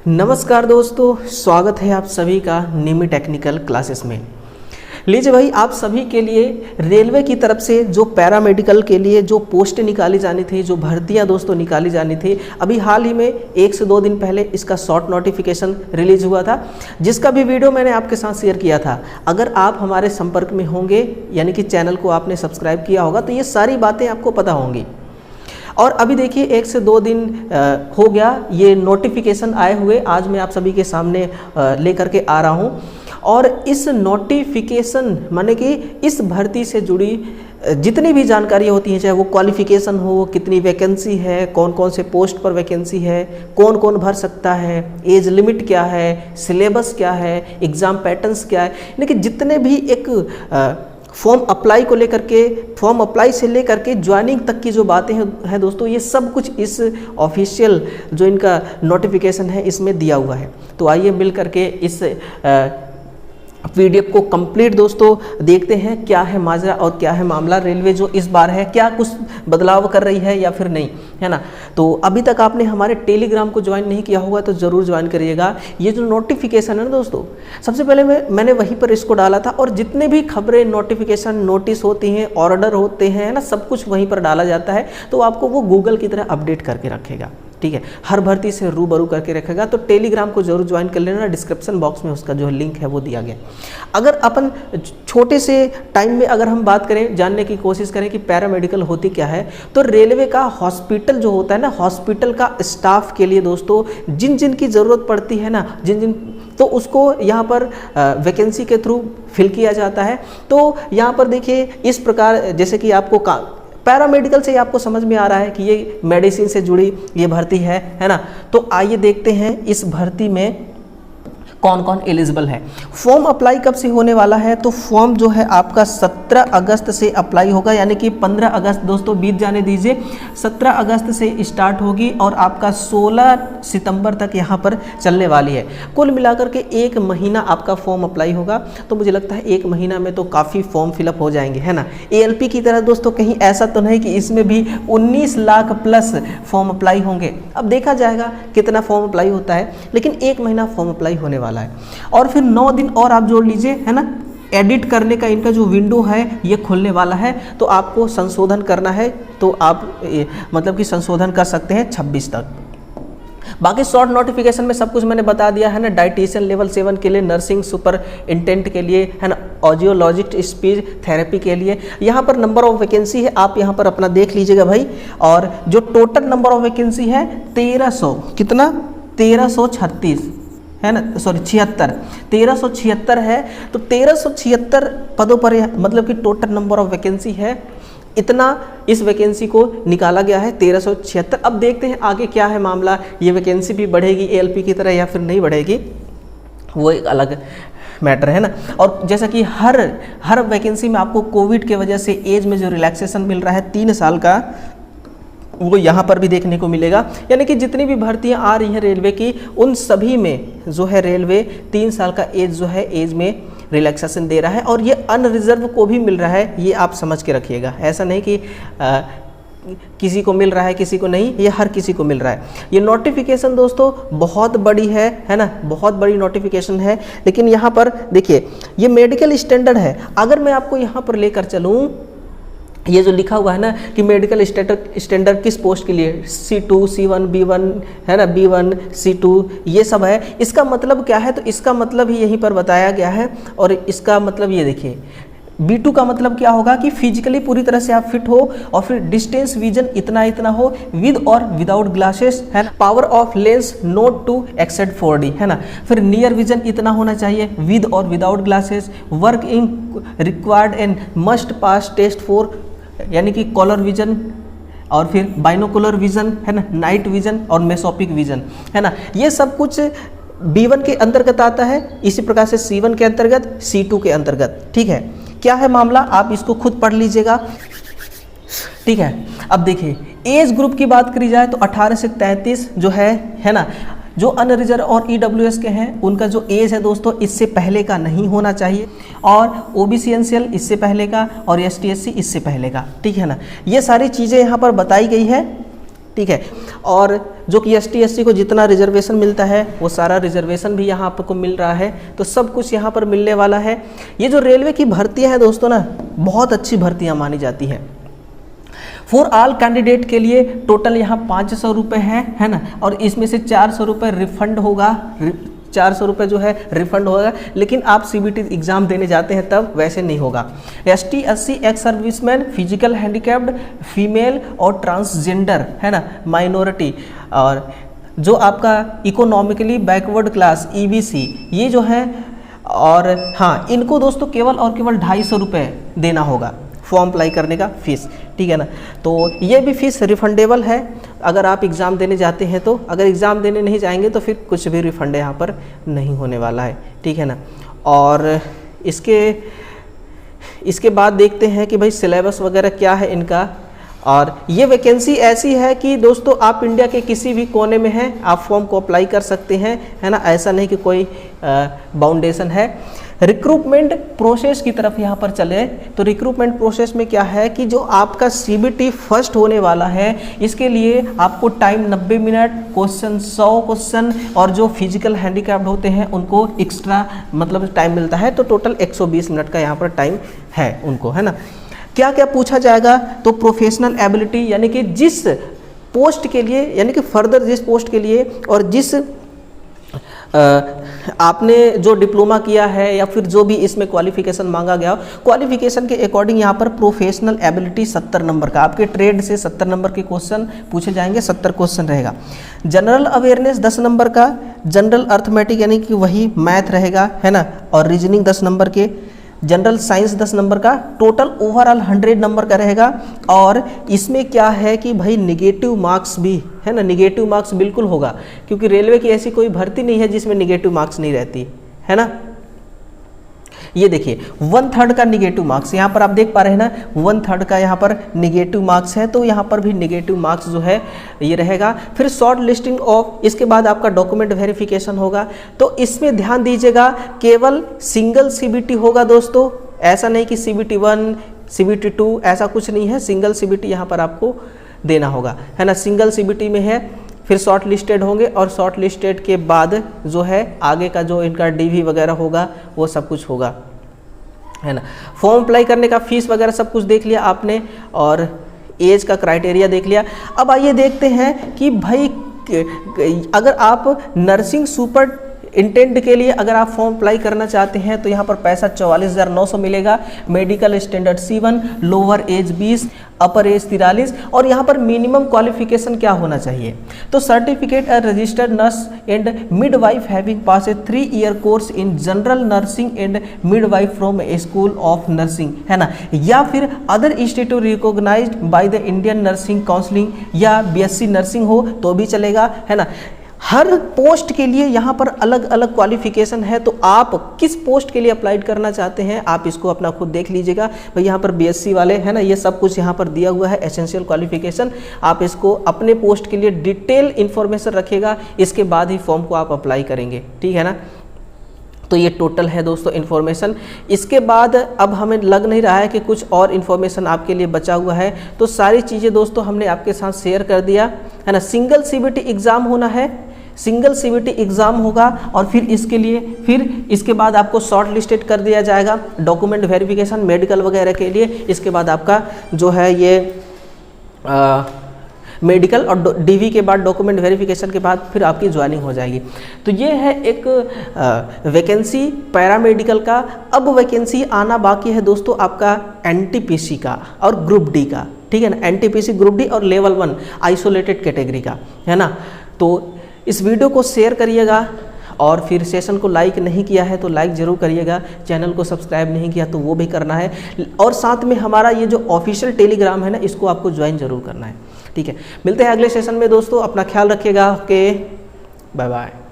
नमस्कार दोस्तों, स्वागत है आप सभी का निमी टेक्निकल क्लासेस में। लीजिए भाई, आप सभी के लिए रेलवे की तरफ से जो पैरामेडिकल के लिए जो पोस्ट निकाली जानी थी, जो भर्तियां दोस्तों निकाली जानी थी, अभी हाल ही में 1 से 2 दिन पहले इसका शॉर्ट नोटिफिकेशन रिलीज हुआ था, जिसका भी वीडियो मैंने आपके साथ शेयर किया था। अगर आप हमारे संपर्क में होंगे, यानी कि चैनल को आपने सब्सक्राइब किया होगा, तो ये सारी बातें आपको पता होंगी। और अभी देखिए 1 से 2 दिन हो गया ये नोटिफिकेशन आए हुए, आज मैं आप सभी के सामने लेकर के आ रहा हूँ। और इस नोटिफिकेशन माने कि इस भर्ती से जुड़ी जितनी भी जानकारी होती है, चाहे वो क्वालिफिकेशन हो, कितनी वैकेंसी है, कौन कौन से पोस्ट पर वैकेंसी है, कौन कौन भर सकता है, एज लिमिट क्या है, सिलेबस क्या है, एग्ज़ाम पैटर्न्स क्या है, यानी कि जितने भी एक फॉर्म अप्लाई को लेकर के, फॉर्म अप्लाई से लेकर के ज्वाइनिंग तक की जो बातें हैं दोस्तों, ये सब कुछ इस ऑफिशियल जो इनका नोटिफिकेशन है इसमें दिया हुआ है। तो आइए मिल करके इस पीडीएफ को कंप्लीट दोस्तों देखते हैं क्या है माजरा और क्या है मामला। रेलवे जो इस बार है क्या कुछ बदलाव कर रही है या फिर नहीं, है ना। तो अभी तक आपने हमारे टेलीग्राम को ज्वाइन नहीं किया होगा तो ज़रूर ज्वाइन करिएगा। ये जो नोटिफिकेशन है ना दोस्तों, सबसे पहले मैंने वहीं पर इसको डाला था, और जितने भी खबरें, नोटिफिकेशन, नोटिस होती हैं, ऑर्डर होते हैं ना, सब कुछ वहीं पर डाला जाता है। तो आपको वो गूगल की तरह अपडेट करके रखेगा, ठीक है, हर भर्ती से रूबरू करके रखेगा। तो टेलीग्राम को जरूर ज्वाइन कर लेना, डिस्क्रिप्शन बॉक्स में उसका जो लिंक है वो दिया गया। अगर अपन छोटे से टाइम में अगर हम बात करें, जानने की कोशिश करें कि पैरामेडिकल होती क्या है, तो रेलवे का हॉस्पिटल जो होता है ना, हॉस्पिटल का स्टाफ के लिए दोस्तों जिन जिन की ज़रूरत पड़ती है ना, तो उसको यहाँ पर वैकेंसी के थ्रू फिल किया जाता है। तो यहाँ पर देखिए इस प्रकार, जैसे कि आपको पैरामेडिकल से आपको समझ में आ रहा है कि ये मेडिसिन से जुड़ी ये भर्ती है ना। तो आइए देखते हैं इस भर्ती में कौन कौन एलिजिबल है। फॉर्म अप्लाई कब से होने वाला है, तो फॉर्म जो है आपका 17 अगस्त से अप्लाई होगा, यानी कि 15 अगस्त दोस्तों बीत जाने दीजिए, 17 अगस्त से स्टार्ट होगी और आपका 16 सितंबर तक यहाँ पर चलने वाली है। कुल मिलाकर के 1 महीना आपका फॉर्म अप्लाई होगा। तो मुझे लगता है 1 महीना में तो काफ़ी फॉर्म फिलअप हो जाएंगे, है ना। ALP की तरह दोस्तों कहीं ऐसा तो नहीं कि इसमें भी 19 लाख प्लस फॉर्म अप्लाई होंगे। अब देखा जाएगा कितना फॉर्म अप्लाई होता है, लेकिन 1 महीना फॉर्म अप्लाई होने वाला है। और फिर 9 दिन और आप जोड़ लीजिए, है ना। एडिट करने का इनका जो विंडो है ये खुलने वाला है, तो आपको संशोधन करना है तो आप मतलब कि संशोधन कर सकते हैं 26 तक। बाकी शॉर्ट नोटिफिकेशन में सब कुछ मैंने बता दिया है ना। डाइटिशियन लेवल 7 के लिए, नर्सिंग सुपर इंटेंट के लिए, है ना, ऑडियोलॉजिस्ट स्पीच थेरेपी के लिए। यहाँ पर नंबर ऑफ वैकेंसी है, आप यहाँ पर अपना देख लीजिएगा भाई। और जो टोटल नंबर ऑफ वैकेंसी है 1300, कितना, 1336 है ना, सॉरी 76, 1376 है। तो 1376 पदों पर मतलब कि टोटल नंबर ऑफ वैकेंसी है, इतना इस वैकेंसी को निकाला गया है 1376। अब देखते हैं आगे क्या है मामला, ये वैकेंसी भी बढ़ेगी ALP की तरह या फिर नहीं बढ़ेगी, वो एक अलग मैटर है ना। और जैसा कि हर वैकेंसी में आपको कोविड के वजह से एज में जो रिलैक्सेशन मिल रहा है 3 साल का, वो यहाँ पर भी देखने को मिलेगा। यानी कि जितनी भी भर्तियाँ आ रही हैं रेलवे की, उन सभी में जो है रेलवे 3 साल का एज जो है, एज में रिलैक्सेशन दे रहा है। और ये अनरिजर्व को भी मिल रहा है, ये आप समझ के रखिएगा। ऐसा नहीं कि किसी को मिल रहा है किसी को नहीं, ये हर किसी को मिल रहा है। ये नोटिफिकेशन दोस्तों बहुत बड़ी है ना, बहुत बड़ी नोटिफिकेशन है। लेकिन यहाँ पर देखिए ये मेडिकल स्टैंडर्ड है। अगर मैं आपको यहाँ पर लेकर चलूँ, ये जो लिखा हुआ है ना कि मेडिकल स्टैंडर्ड किस पोस्ट के लिए, C2, C1, B1, है ना, B1, C2, ये सब है। इसका मतलब क्या है, तो इसका मतलब ही यहीं पर बताया गया है। और इसका मतलब ये देखिए, B2 का मतलब क्या होगा कि फिजिकली पूरी तरह से आप फिट हो, और फिर डिस्टेंस विजन इतना हो, विद और विदाउट ग्लासेस, है ना, power of lens not to exceed 4D, है ना। फिर नियर विजन इतना होना चाहिए, विद और without glasses, work in required and must pass test for, यानी कि कॉलर विजन, और फिर बाइनोकुलर विजन, है ना, नाइट विजन और मेसोपिक विजन, है ना। ये सब कुछ B1 के अंतर्गत आता है, इसी प्रकार से C1 के अंतर्गत, C2 के अंतर्गत, ठीक है। क्या है मामला, आप इसको खुद पढ़ लीजिएगा, ठीक है। अब देखिए एज ग्रुप की बात करी जाए तो 18 से 33 जो है ना, जो अनरिजर्व और EWS के हैं उनका जो एज है दोस्तों इससे पहले का नहीं होना चाहिए, और OBC NCL इससे पहले का, और ST SC इससे पहले का, ठीक है ना। ये सारी चीज़ें यहाँ पर बताई गई है। ठीक है। और जो कि ST SC को जितना रिजर्वेशन मिलता है वो सारा रिजर्वेशन भी यहाँ आपको मिल रहा है, तो सब कुछ यहाँ पर मिलने वाला है। ये जो रेलवे की भर्तियाँ हैं दोस्तों ना, बहुत अच्छी भर्तियाँ मानी जाती हैं। फॉर ऑल कैंडिडेट के लिए टोटल यहाँ 500 रुपये है ना, और इसमें से 400 रुपये रिफंड होगा, 400 रुपये जो है रिफंड होगा। लेकिन आप CBT एग्ज़ाम देने जाते हैं तब वैसे नहीं होगा। ST SC ex serviceman, physical handicapped, female और ट्रांसजेंडर है ना, माइनॉरिटी, और जो आपका इकोनॉमिकली बैकवर्ड क्लास EBC, ये जो है, और हाँ, इनको दोस्तों केवल और केवल 250 रुपये देना होगा फॉर्म अप्लाई करने का फ़ीस, ठीक है ना। तो ये भी फ़ीस रिफंडेबल है अगर आप एग्ज़ाम देने जाते हैं तो। अगर एग्ज़ाम देने नहीं जाएंगे तो फिर कुछ भी रिफंड यहाँ पर नहीं होने वाला है, ठीक है ना। और इसके बाद देखते हैं कि भाई सिलेबस वगैरह क्या है इनका। और ये वैकेंसी ऐसी है कि दोस्तों आप इंडिया के किसी भी कोने में हैं, आप फॉर्म को अप्लाई कर सकते हैं, है ना। ऐसा नहीं कि कोई बाउंडेशन है। रिक्रूटमेंट प्रोसेस की तरफ यहाँ पर चले तो रिक्रूटमेंट प्रोसेस में क्या है कि जो आपका CBT फर्स्ट होने वाला है, इसके लिए आपको टाइम 90 मिनट, क्वेश्चन 100 क्वेश्चन, और जो फिजिकल हैंडीकैप्ड होते हैं उनको एक्स्ट्रा मतलब टाइम मिलता है। तो टोटल 120 मिनट का यहाँ पर टाइम है उनको, है ना। क्या क्या पूछा जाएगा, तो प्रोफेशनल एबिलिटी, यानी कि जिस पोस्ट के लिए, यानी कि फर्दर जिस पोस्ट के लिए और जिस आपने जो डिप्लोमा किया है या फिर जो भी इसमें क्वालिफिकेशन मांगा गया, क्वालिफिकेशन के अकॉर्डिंग यहाँ पर प्रोफेशनल एबिलिटी 70 नंबर का, आपके ट्रेड से 70 नंबर के क्वेश्चन पूछे जाएंगे, 70 क्वेश्चन रहेगा। जनरल अवेयरनेस 10 नंबर का, जनरल अर्थमेटिक यानी कि वही मैथ रहेगा, है ना, और रीजनिंग 10 नंबर के, जनरल साइंस 10 नंबर का, टोटल ओवरऑल 100 नंबर का रहेगा। और इसमें क्या है कि भाई निगेटिव मार्क्स भी है ना, निगेटिव मार्क्स बिल्कुल होगा, क्योंकि रेलवे की ऐसी कोई भर्ती नहीं है जिसमें निगेटिव मार्क्स नहीं रहती, है ना। ये देखिए 1/3 का निगेटिव मार्क्स यहाँ पर आप देख पा रहे हैं ना, 1/3 का यहाँ पर निगेटिव मार्क्स है, तो यहाँ पर भी निगेटिव मार्क्स जो है ये रहेगा। फिर शॉर्ट लिस्टिंग ऑफ, इसके बाद आपका डॉक्यूमेंट वेरिफिकेशन होगा। तो इसमें ध्यान दीजिएगा, केवल सिंगल CBT होगा दोस्तों, ऐसा नहीं कि CBT 1 CBT 2 ऐसा कुछ नहीं है, सिंगल CBT यहाँ पर आपको देना होगा, है ना, सिंगल CBT में है। फिर शॉर्ट लिस्टेड होंगे, और शॉर्ट लिस्टेड के बाद जो है आगे का जो इनका DV वगैरह होगा वो सब कुछ होगा, है ना। फॉर्म अप्लाई करने का फीस वगैरह सब कुछ देख लिया आपने, और एज का क्राइटेरिया देख लिया। अब आइए देखते हैं कि भाई अगर आप नर्सिंग सुपर इंटेंट के लिए अगर आप फॉर्म अप्लाई करना चाहते हैं तो यहाँ पर पैसा 44,900 मिलेगा। Medical standard C1, lower age 20, upper age 43, और यहाँ पर मिनिमम क्वालिफिकेशन क्या होना चाहिए, तो certificate a registered nurse and midwife having pass a 3-year course in general nursing and midwife from a school of nursing, है ना, या फिर other institute recognised by the Indian nursing counselling, या BSc nursing हो तो भी चलेगा, है ना। हर पोस्ट के लिए यहाँ पर अलग अलग क्वालिफिकेशन है, तो आप किस पोस्ट के लिए अप्लाई करना चाहते हैं आप इसको अपना खुद देख लीजिएगा। भाई यहाँ पर BSc वाले है ना, ये सब कुछ यहाँ पर दिया हुआ है, एसेंशियल क्वालिफिकेशन। आप इसको अपने पोस्ट के लिए डिटेल इन्फॉर्मेशन रखिएगा, इसके बाद ही फॉर्म को आप अप्लाई करेंगे, ठीक है ना। तो ये टोटल है दोस्तों इन्फॉर्मेशन। इसके बाद अब हमें लग नहीं रहा है कि कुछ और इन्फॉर्मेशन आपके लिए बचा हुआ है, तो सारी चीज़ें दोस्तों हमने आपके साथ शेयर कर दिया, है ना। सिंगल CBT एग्ज़ाम होना है, सिंगल CBT एग्ज़ाम होगा, और फिर इसके बाद आपको शॉर्ट लिस्टेड कर दिया जाएगा डॉक्यूमेंट वेरिफिकेशन मेडिकल वगैरह के लिए। इसके बाद आपका जो है ये मेडिकल और DV के बाद डॉक्यूमेंट वेरिफिकेशन के बाद फिर आपकी ज्वाइनिंग हो जाएगी। तो ये है एक वैकेंसी पैरामेडिकल का। अब वैकेंसी आना बाकी है दोस्तों आपका NTPC का और ग्रुप D का, ठीक है ना, NTPC ग्रुप D और लेवल 1 आइसोलेटेड कैटेगरी का, है ना। तो इस वीडियो को शेयर करिएगा, और फिर सेशन को लाइक नहीं किया है तो लाइक ज़रूर करिएगा, चैनल को सब्सक्राइब नहीं किया तो वो भी करना है, और साथ में हमारा ये जो ऑफिशियल टेलीग्राम है ना, इसको आपको ज्वाइन ज़रूर करना है, ठीक है। मिलते हैं अगले सेशन में दोस्तों, अपना ख्याल रखिएगा, ओके, बाय बाय।